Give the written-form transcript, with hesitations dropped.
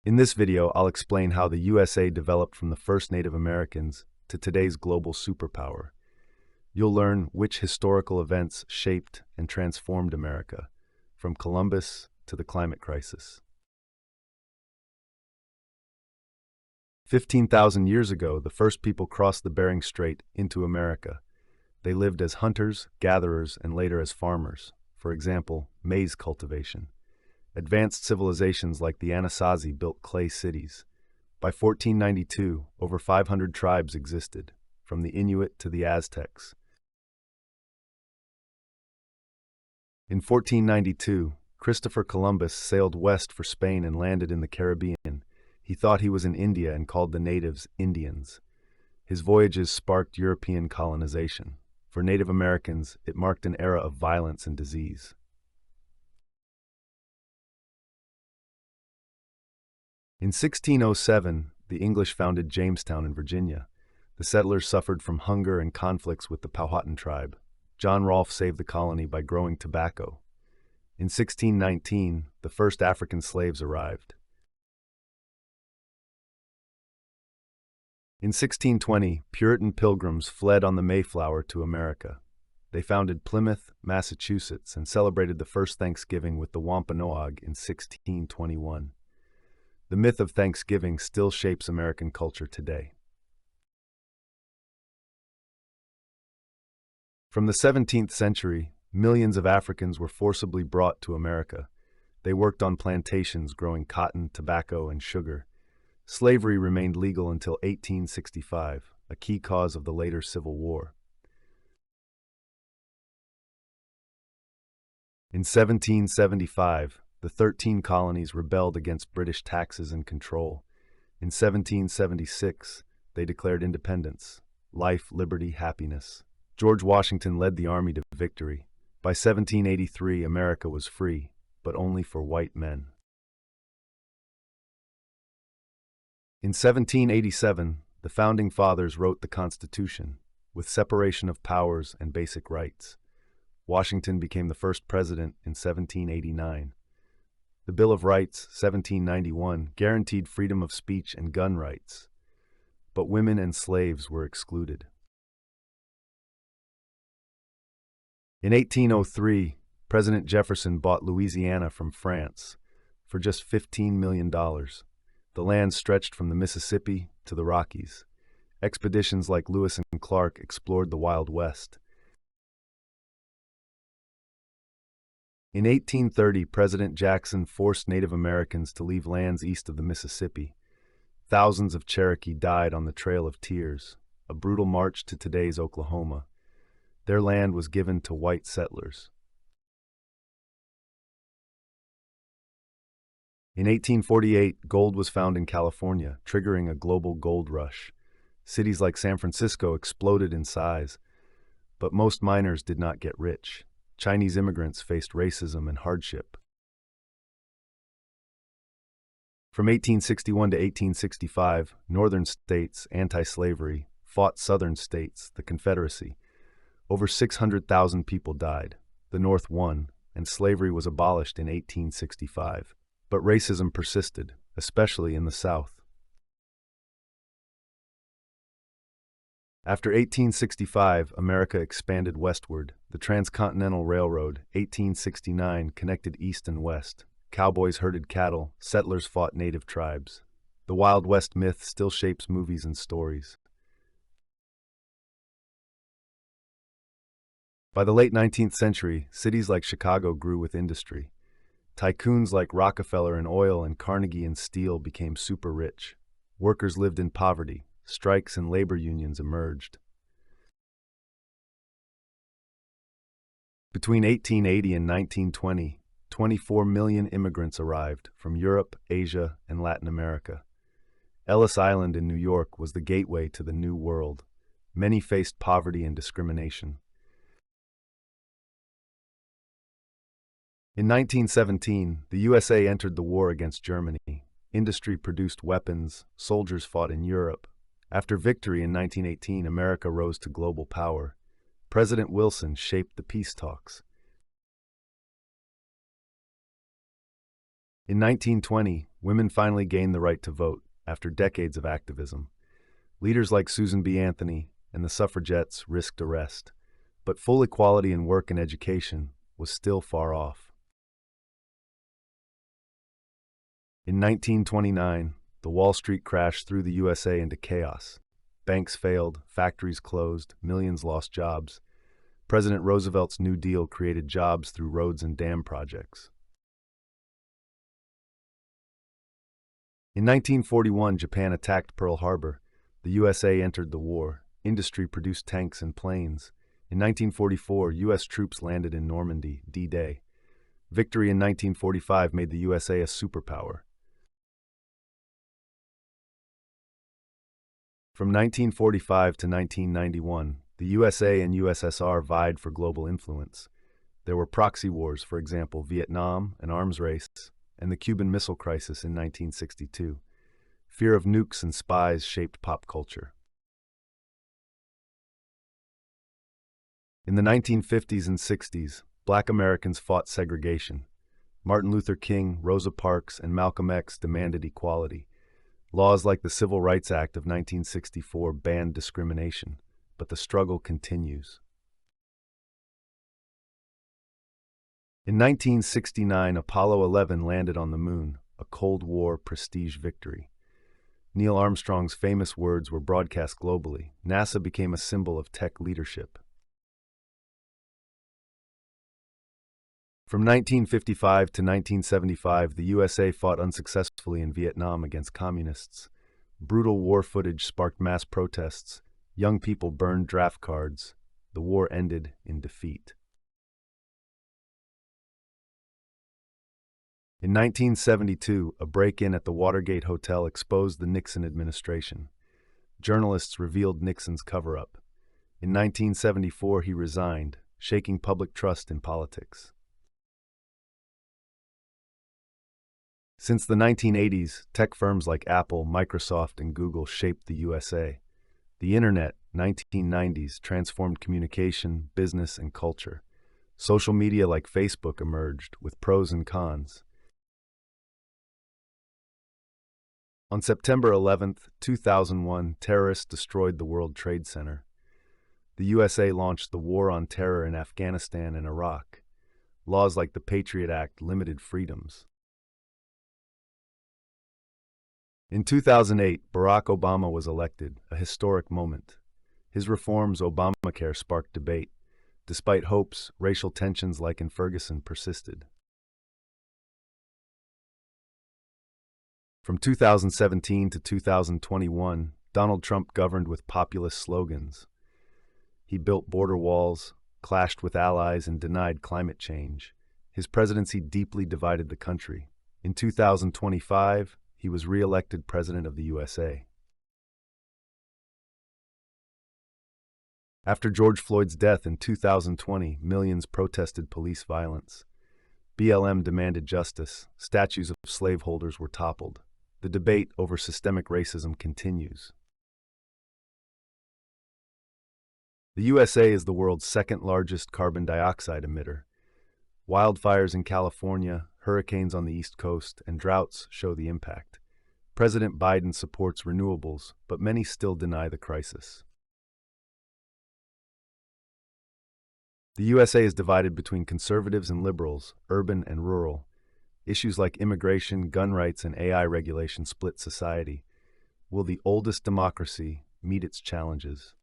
In this video, I'll explain how the USA developed from the first Native Americans to today's global superpower. You'll learn which historical events shaped and transformed America, from Columbus to the climate crisis. 15,000 years ago, the first people crossed the Bering Strait into America. They lived as hunters, gatherers, and later as farmers. For example, maize cultivation. Advanced civilizations like the Anasazi built clay cities. By 1492, over 500 tribes existed, from the Inuit to the Aztecs. In 1492, Christopher Columbus sailed west for Spain and landed in the Caribbean. He thought he was in India and called the natives Indians. His voyages sparked European colonization. For Native Americans, it marked an era of violence and disease. In 1607, the English founded Jamestown in Virginia. The settlers suffered from hunger and conflicts with the Powhatan tribe. John Rolfe saved the colony by growing tobacco. In 1619, the first African slaves arrived. In 1620, Puritan pilgrims fled on the Mayflower to America. They founded Plymouth, Massachusetts, and celebrated the first Thanksgiving with the Wampanoag in 1621. The myth of Thanksgiving still shapes American culture today. From the 17th century, millions of Africans were forcibly brought to America. They worked on plantations growing cotton, tobacco, and sugar. Slavery remained legal until 1865, a key cause of the later Civil War. In 1775, the 13 colonies rebelled against British taxes and control. In 1776, they declared independence. Life, liberty, happiness. George Washington led the army to victory. By 1783, America was free, but only for white men. In 1787, the Founding Fathers wrote the Constitution, with separation of powers and basic rights. Washington became the first president in 1789. The Bill of Rights, 1791, guaranteed freedom of speech and gun rights, but women and slaves were excluded. In 1803, President Jefferson bought Louisiana from France for just $15 million. The land stretched from the Mississippi to the Rockies. Expeditions like Lewis and Clark explored the Wild West. In 1830, President Jackson forced Native Americans to leave lands east of the Mississippi. Thousands of Cherokee died on the Trail of Tears, a brutal march to today's Oklahoma. Their land was given to white settlers. In 1848, gold was found in California, triggering a global gold rush. Cities like San Francisco exploded in size, but most miners did not get rich. Chinese immigrants faced racism and hardship. From 1861 to 1865, northern states, anti-slavery, fought southern states, the Confederacy. Over 600,000 people died. The North won, and slavery was abolished in 1865. But racism persisted, especially in the South. After 1865, America expanded westward. The Transcontinental Railroad, 1869, connected east and west. Cowboys herded cattle, settlers fought native tribes. The Wild West myth still shapes movies and stories. By the late 19th century, cities like Chicago grew with industry. Tycoons like Rockefeller in oil and Carnegie in steel became super rich. Workers lived in poverty. Strikes and labor unions emerged. Between 1880 and 1920, 24 million immigrants arrived from Europe, Asia, and Latin America. Ellis Island in New York was the gateway to the New World. Many faced poverty and discrimination. In 1917, the USA entered the war against Germany. Industry produced weapons, soldiers fought in Europe. After victory in 1918, America rose to global power. President Wilson shaped the peace talks. In 1920, Women finally gained the right to vote after decades of activism. Leaders like Susan B. Anthony and the suffragettes risked arrest, but full equality in work and education was still far off. In 1929, the Wall Street crash threw the USA into chaos. Banks failed, factories closed, millions lost jobs. President Roosevelt's New Deal created jobs through roads and dam projects. In 1941, Japan attacked Pearl Harbor. The USA entered the war. Industry produced tanks and planes. In 1944, U.S. troops landed in Normandy, D-Day. Victory in 1945 made the USA a superpower. From 1945 to 1991, the USA and USSR vied for global influence. There were proxy wars, for example, Vietnam, an arms race, and the Cuban Missile Crisis in 1962. Fear of nukes and spies shaped pop culture. In the 1950s and 60s, Black Americans fought segregation. Martin Luther King, Rosa Parks, and Malcolm X demanded equality. Laws like the Civil Rights Act of 1964 banned discrimination, but the struggle continues. In 1969, Apollo 11 landed on the moon, a Cold War prestige victory. Neil Armstrong's famous words were broadcast globally. NASA became a symbol of tech leadership. From 1955 to 1975, the USA fought unsuccessfully in Vietnam against communists. Brutal war footage sparked mass protests. Young people burned draft cards. The war ended in defeat. In 1972, a break-in at the Watergate Hotel exposed the Nixon administration. Journalists revealed Nixon's cover-up. In 1974, he resigned, shaking public trust in politics. Since the 1980s, tech firms like Apple, Microsoft, and Google shaped the USA. The Internet, 1990s, transformed communication, business, and culture. Social media like Facebook emerged, with pros and cons. On September 11, 2001, terrorists destroyed the World Trade Center. The USA launched the War on Terror in Afghanistan and Iraq. Laws like the Patriot Act limited freedoms. In 2008, Barack Obama was elected, a historic moment. His reforms, Obamacare, sparked debate. Despite hopes, racial tensions like in Ferguson persisted. From 2017 to 2021, Donald Trump governed with populist slogans. He built border walls, clashed with allies, and denied climate change. His presidency deeply divided the country. In 2025, he was re-elected President of the USA. After George Floyd's death in 2020, millions protested police violence. BLM demanded justice. Statues of slaveholders were toppled. The debate over systemic racism continues. The USA is the world's second-largest carbon dioxide emitter. Wildfires in California, hurricanes on the East Coast, and droughts show the impact. President Biden supports renewables, but many still deny the crisis. The USA is divided between conservatives and liberals, urban and rural. Issues like immigration, gun rights, and AI regulation split society. Will the oldest democracy meet its challenges?